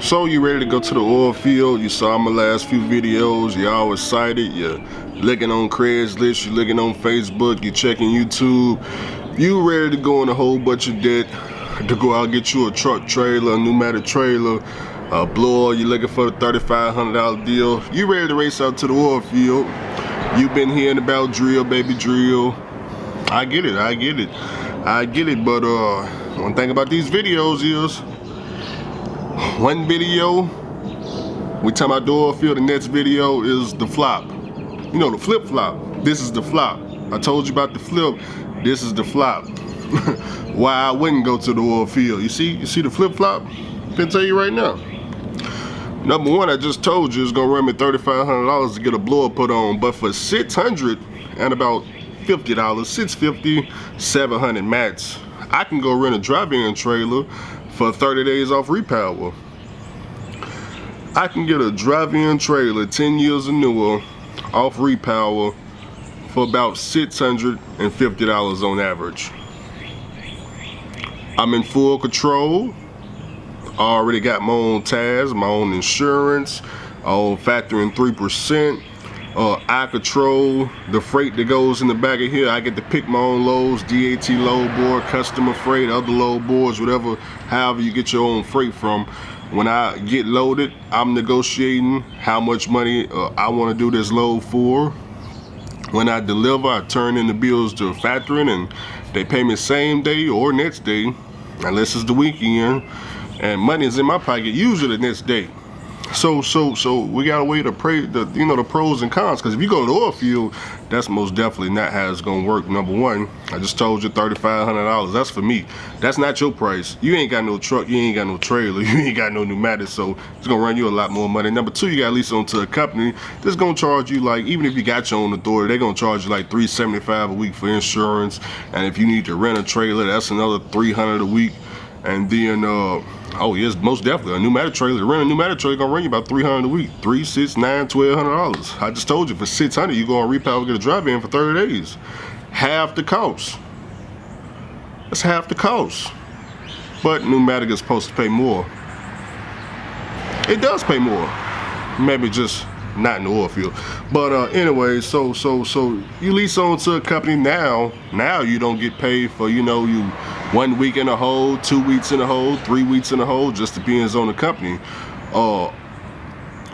So you ready to go to the oil field? You saw my last few videos, you're all excited, you're looking on Craigslist, you're looking on Facebook, you're checking YouTube. You ready to go in a whole bunch of debt to go out and get you a truck trailer, a pneumatic trailer, a blower, you're looking for the $3,500 deal. You ready to race out to the oil field. You've been hearing about drill, baby, drill. I get it, but one thing about these videos is, one video we talking about the oil field, the next video is the flop. You know, the flip flop. This is the flop. I told you about the flip. This is the flop. Why I wouldn't go to the oil field. You see the flip flop? I can tell you right now. Number one, I just told you it's gonna run me $3,500 to get a blower put on, but for $600 and about $50, $650, $700 max, I can go rent a drive-in trailer for 30 days off repower. I can get a drive-in trailer 10 years or newer off repower for about $650 on average. I'm in full control. I already got my own tags, my own insurance, I own factoring 3%. I control the freight that goes in the back of here. I get to pick my own loads, DAT load board, customer freight, other load boards, whatever, however you get your own freight from. When I get loaded, I'm negotiating how much money I want to do this load for. When I deliver, I turn in the bills to factoring and they pay me same day or next day, unless it's the weekend, and money is in my pocket usually the next day. So we gotta weigh the pros and cons, because if you go to the oil field, that's most definitely not how it's gonna work. Number one, I just told you $3,500. That's for me. That's not your price. You ain't got no truck, you ain't got no trailer, you ain't got no pneumatics, so it's gonna run you a lot more money. Number two, you got lease onto a company that's gonna charge you, like, even if you got your own authority, they're gonna charge you like $375 a week for insurance, and if you need to rent a trailer, that's another $300 a week. And then oh yes, most definitely a pneumatic trailer. Rent a pneumatic trailer gonna run you about $300 a week. $300, $600, $900, $1,200. I just told you for $600 you go on repower, get a drive-in for 30 days. Half the cost. That's half the cost. But pneumatic is supposed to pay more. It does pay more. Maybe just not in the oil field. But anyway, so you lease on to a company now you don't get paid for, you 1 week in a hole, 2 weeks in a hole, 3 weeks in a hole, just depends on the company.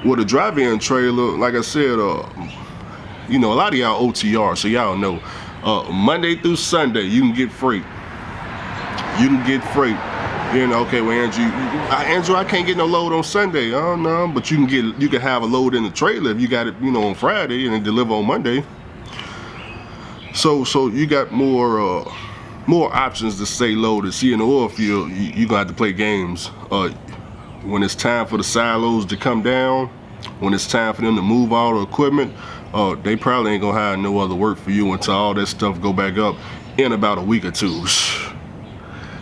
With a drive-in trailer, like I said, a lot of y'all OTR, so y'all know, Monday through Sunday you can get freight. Okay, well, Andrew, I can't get no load on Sunday. Oh no, but you can have a load in the trailer if you got it, on Friday and then deliver on Monday. So you got more options to stay loaded. See, in the oil field, you're gonna have to play games. When it's time for the silos to come down, when it's time for them to move all the equipment, they probably ain't gonna have no other work for you until all that stuff go back up in about a week or two.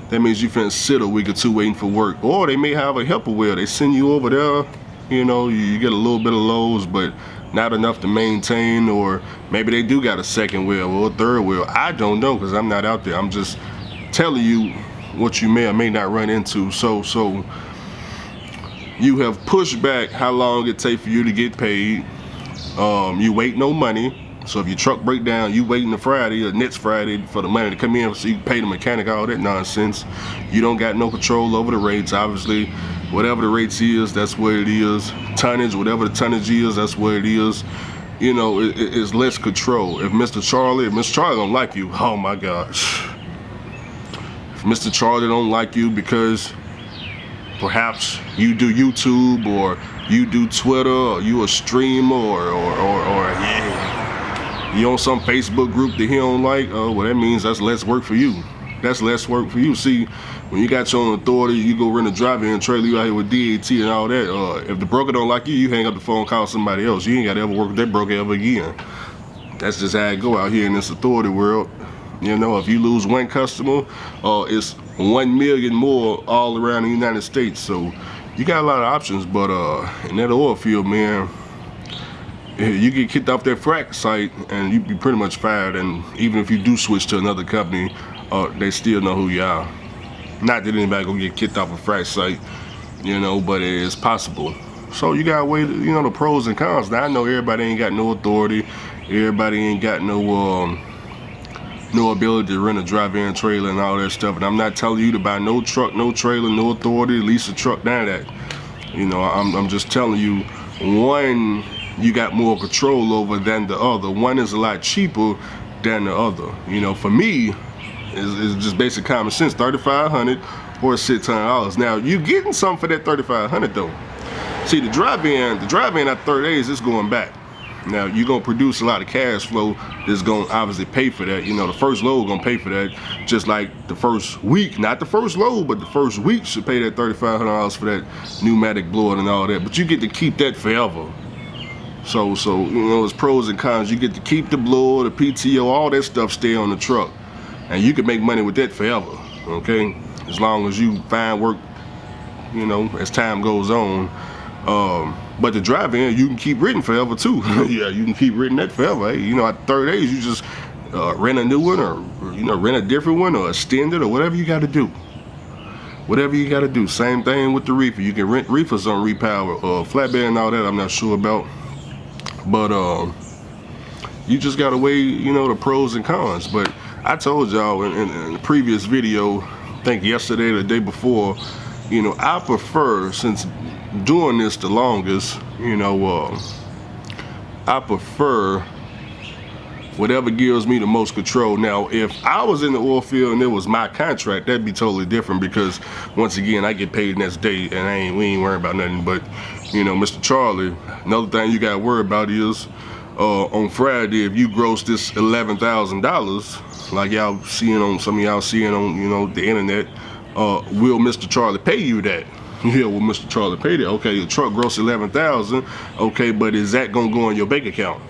That means you finna sit a week or two waiting for work. Or they may have a helper wheel. They send you over there, you get a little bit of loads, but not enough to maintain. Or maybe they do got a second wheel or a third wheel. I don't know, because I'm not out there. I'm just telling you what you may or may not run into. So you have pushed back how long it takes for you to get paid. You wait no money. So if your truck break down, you waiting the Friday or next Friday for the money to come in so you can pay the mechanic, all that nonsense. You don't got no control over the rates. Obviously, whatever the rates is, that's where it is. Tonnage, whatever the tonnage is, that's where it is. It's less control. If Mr. Charlie don't like you, oh my gosh. If Mr. Charlie don't like you because perhaps you do YouTube or you do Twitter or you a streamer or you on some Facebook group that he don't like, well, that means that's less work for you. That's less work for you. See, when you got your own authority, you go rent a drive-in trailer, you out here with DAT and all that. If the broker don't like you, you hang up the phone, call somebody else. You ain't got to ever work with that broker ever again. That's just how it go out here in this authority world. If you lose one customer, it's 1 million more all around the United States. So you got a lot of options, but in that oil field, man, you get kicked off that frac site and you be pretty much fired. And even if you do switch to another company, they still know who you are. Not that anybody gonna get kicked off a frac site you know, but it is possible. So you gotta weigh, you know, the pros and cons. Now I know everybody ain't got no authority, everybody ain't got no ability to rent a drive-in trailer and all that stuff. And I'm not telling you to buy no truck, no trailer, no authority, lease a truck, none of that. You know, I'm just telling you, one you got more control over than the other. One is a lot cheaper than the other. You know, for me, it's just basic common sense. $3,500 or $600. Now you getting something for that $3,500 though. See, the drive-in after 30 days is going back. Now you're gonna produce a lot of cash flow that's gonna obviously pay for that. You know, the first load gonna pay for that, just like the first week, not the first load, but the first week should pay that $3,500 for that pneumatic blower and all that. But you get to keep that forever. So you know, it's pros and cons. You get to keep the blower, the PTO, all that stuff stay on the truck, and you can make money with that forever. Okay, as long as you find work, you know, as time goes on. But the drive-in, you can keep renting forever too. Yeah, you can keep renting that forever. Hey, you know, at 30 days, you just rent a new one, or you know, rent a different one, or extend it, or whatever you got to do. Whatever you got to do. Same thing with the reefer. You can rent reefers on repower, flatbed and all that. I'm not sure about, but you just got to weigh, you know, the pros and cons. But I told y'all in the previous video, I think yesterday or the day before, you know, I prefer, since doing this the longest, you know, I prefer whatever gives me the most control. Now, if I was in the oil field and it was my contract, that'd be totally different, because once again, I get paid next day and we ain't worried about nothing. But, you know, Mr. Charlie, another thing you gotta worry about is on Friday, if you gross this $11,000, like y'all seeing on, some of y'all seeing on, you know, the internet, will Mr. Charlie pay you that? Yeah, will Mr. Charlie pay that? Okay, your truck gross $11,000. Okay, but is that gonna go in your bank account?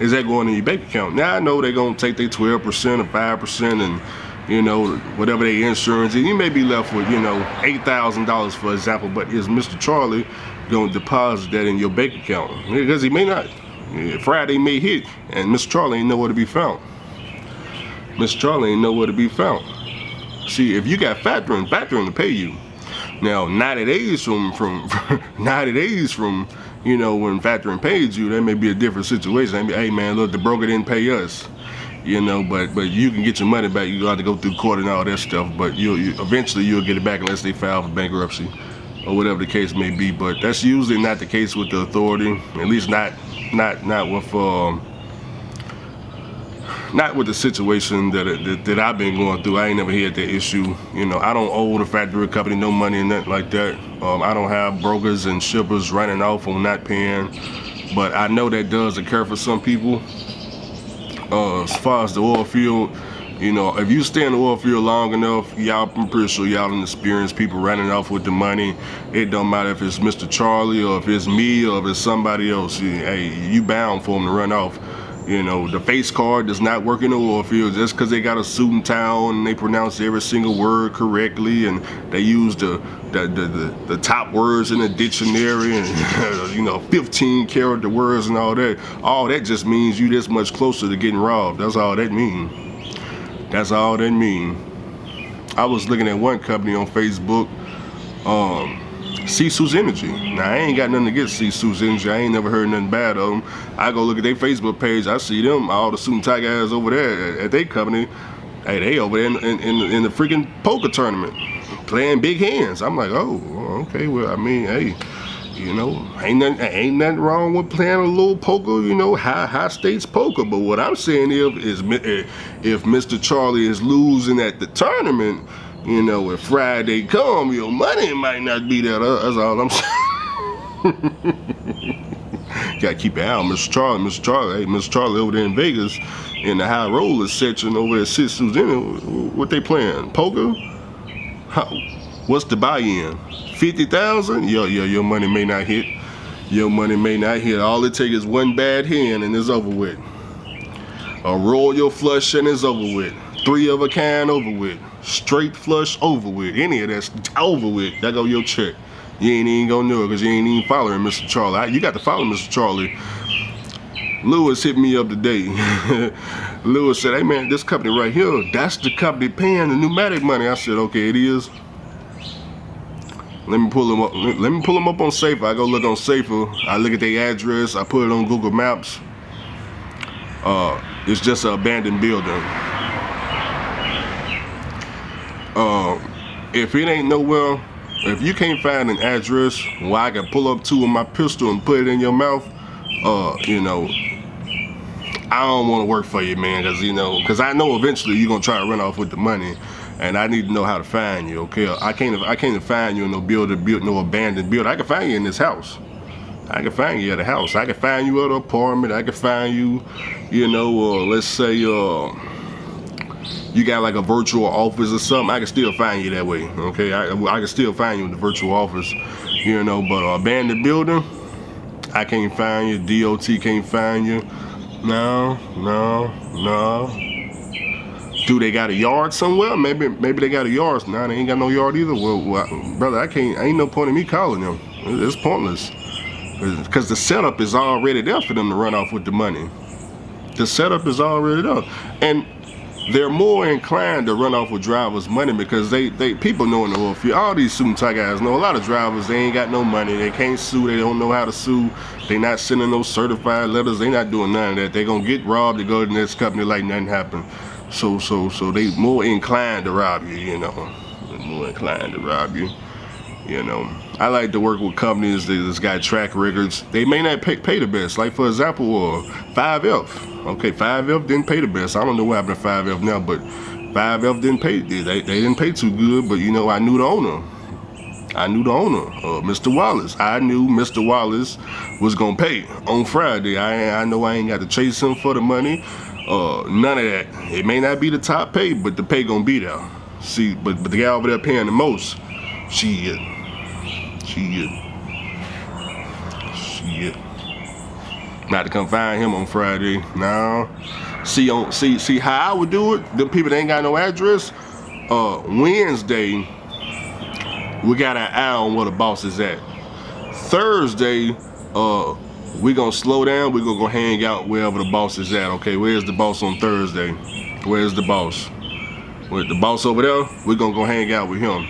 Is that going in your bank account? Now I know they're gonna take their 12% or 5%, and you know, whatever their insurance, and you may be left with, you know, $8,000 for example. But is Mr. Charlie gonna deposit that in your bank account? Because he may not. Friday may hit, and Mr. Charlie ain't nowhere to be found. Mr. Charlie ain't nowhere to be found. See, if you got factoring to pay you. Now, 90 days from 90 days from, you know, when factoring pays you, that may be a different situation. I mean, hey man, look, the broker didn't pay us, you know, but you can get your money back. You got to go through court and all that stuff, but you eventually you'll get it back unless they file for bankruptcy or whatever the case may be. But that's usually not the case with the authority, at least not with the situation that I've been going through. I ain't never had that issue. You know, I don't owe the factory company no money and nothing like that. I don't have brokers and shippers running off on not paying, but I know that does occur for some people. As far as the oil field, you know, if you stay in the oil field long enough, I'm pretty sure y'all experienced people running off with the money. It don't matter if it's Mr. Charlie or if it's me or if it's somebody else. Hey, you bound for them to run off. You know, the face card does not work in the oil field just because they got a suit and tie and they pronounce every single word correctly, and they use the top words in the dictionary, and you know, 15 character words and all that. All that just means you this much closer to getting robbed. That's all that means. That's all that means. I was looking at one company on Facebook, Cecil's Energy. Now I ain't got nothing against Cecil's Energy. I ain't never heard nothing bad of them. I go look at their Facebook page. I see them, all the suit and tie guys over there at their company. Hey, they over there in the freaking poker tournament, playing big hands. I'm like, oh, okay. Well, I mean, hey, you know, ain't nothing wrong with playing a little poker. You know, high stakes poker. But what I'm saying is if Mr. Charlie is losing at the tournament, you know, if Friday come, your money might not be there. That's all I'm saying. Gotta keep an eye on Mr. Charlie. Mr. Charlie, hey, Mr. Charlie over there in Vegas in the high roller section over there, Cecil's in it. What they playing? Poker? What's the buy-in? 50,000? Your money may not hit. Your money may not hit. All it takes is one bad hand and it's over with. A royal flush and it's over with. 3 of a kind over with. Straight flush over with. Any of that's over with. That go your check. You ain't even gonna know it because you ain't even following Mr. Charlie. You got to follow Mr. Charlie. Lewis hit me up today. Lewis said, hey man, this company right here, that's the company paying the pneumatic money. I said, okay, it is. Let me pull them up. Let me pull them up on Safer. I go look on Safer. I look at their address. I put it on Google Maps. It's just an abandoned building. If it ain't nowhere, if you can't find an address where I can pull up to with my pistol and put it in your mouth, you know, I don't want to work for you, man, because I know eventually you're gonna try to run off with the money, and I need to know how to find you. Okay, I can't find you in no no abandoned building. I can find you in this house. I can find you at a house. I can find you at an apartment. I can find you, you know, let's say you got like a virtual office or something. I can still find you that way. Okay, I can still find you in the virtual office, you know. But abandoned building, I can't find you. DOT can't find you. No. Do they got a yard somewhere? Maybe they got a yard. Nah, they ain't got no yard either. Well, brother, ain't no point in me calling them. It's pointless. Because the setup is already there for them to run off with the money. The setup is already there. And they're more inclined to run off with drivers' money because they people know in the oil field, all these suit and tie guys know a lot of drivers, they ain't got no money, they can't sue, they don't know how to sue, they not sending no certified letters, they not doing none of that. They gonna get robbed, they go to the next company like nothing happened. So they more inclined to rob you, you know. They're more inclined to rob you. You know, I like to work with companies that's got track records. They may not pay the best. Like for example, 5F. Okay, 5F didn't pay the best. I don't know what happened to 5F now, but 5F didn't pay. They didn't pay too good. But you know, I knew the owner. Mr. Wallace. I knew Mr. Wallace was gonna pay on Friday. I know I ain't got to chase him for the money. None of that. It may not be the top pay, but the pay gonna be there. See, but the guy over there paying the most. Shit. Not to come find him on Friday. No. See how I would do it? Them people that ain't got no address. Wednesday, we got an eye on where the boss is at. Thursday, we gonna slow down. We gonna go hang out wherever the boss is at. Okay, where's the boss on Thursday? Where's the boss? With the boss over there, we gonna go hang out with him.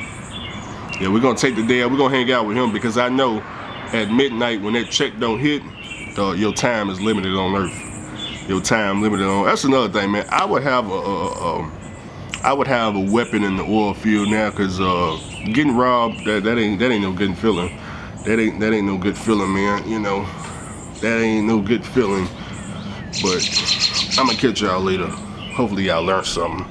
Yeah, we're gonna take the day out. We're gonna hang out with him because I know at midnight when that check don't hit, your time is limited on Earth. Your time limited on. That's another thing, man. I would have a weapon in the oil field now, cause getting robbed that ain't no good feeling. That ain't no good feeling, man. You know, that ain't no good feeling. But I'm gonna catch y'all later. Hopefully y'all learned something.